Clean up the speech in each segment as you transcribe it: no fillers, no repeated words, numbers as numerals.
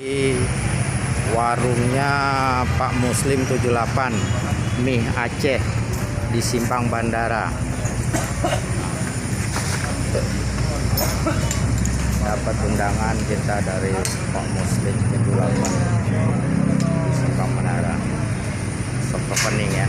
Di warungnya Pak Muslim 78 mie Aceh di Simpang Bandara. Dapat undangan kita dari Pak Muslim 78 di Simpang Bandara. Sok opening ya.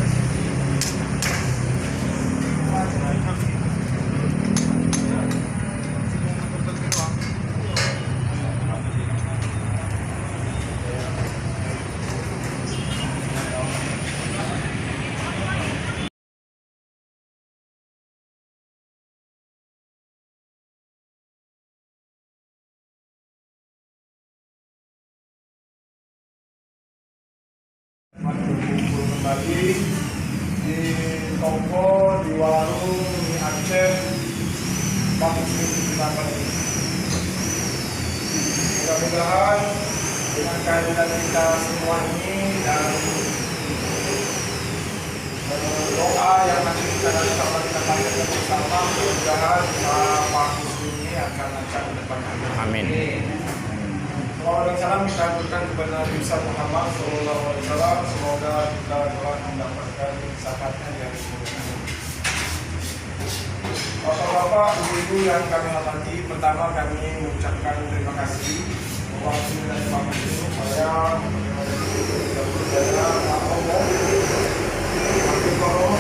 Berkumpul kembali di toko, di warung mie Aceh Pak Muslim 78 ini. Mudah-mudahan dengan kehadiran kita semua ini dan doa yang nanti kita panjatkan bersama, mudah-mudahan Pak Muslim ini akan lancar ke depan. Amin. Salawat dan salam kita berikan kepada Nabi Muhammad SAW. Semoga kita telah mendapatkan zakatnya di hari kemudian. Bapak-bapak, ibu-ibu yang kami hormati, pertama kami mengucapkan terima kasih mewakili dari Pak Muslim supaya tidak berjaya Pak Omo, Pak Koromo,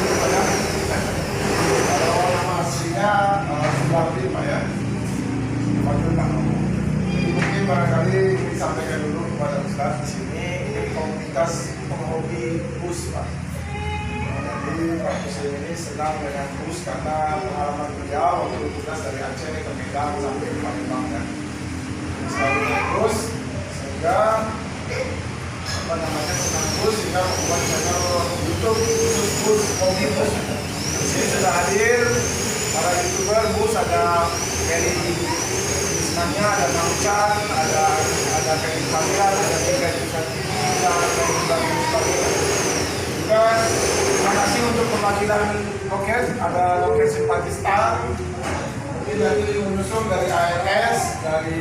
kalau nama aslinya Subakti Pak ya, Wakil Pak Omo. Mungkin barangkali disampaikan dulu kepada Ustaz di sini, ini komunitas penghobi bus Pak. Jadi Pak Muslim ini senang dengan bus karena pengalaman beliau waktu tugas dari Aceh ke Medan sampai ke Palembang kan. Selalu naik bus sehingga senang bus sehingga membuat channel YouTube khusus bus hobi bus. Di sini sudah hadir para YouTuber bus, ada Ferry Ismania, ada Namcan, ada Ferry Familan, ada Tiga TV, dan sebagainya. Juga terima kasih untuk perwakilan loket, ada loket Simpatista, mungkin dari menyusul dari ARS, dari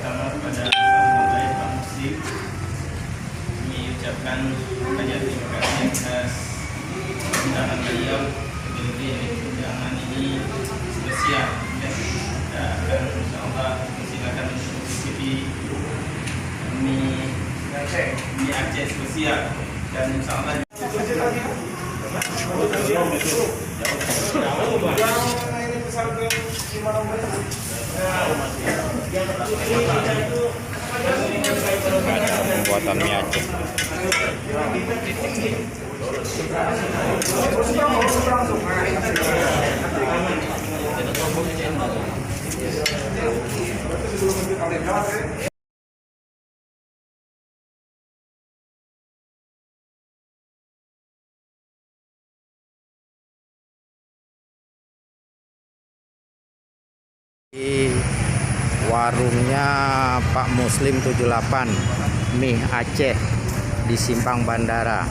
pertama kepada Pak Muslim kami ucapkan banyak terima kasih atas undangan beliau. Undangan ini spesial dan akan insyaallah silakan mencicipi mie Aceh spesial dan insyaallah ini pesantren di mana-mana. Pembuatan mie Aceh. Di warungnya Pak Muslim 78 mie Aceh di Simpang Bandara.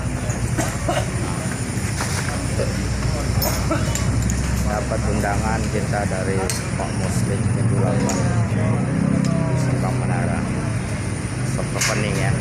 Dapat undangan kita dari Pak Muslim 78 di Simpang Bandara. Sok opening ya.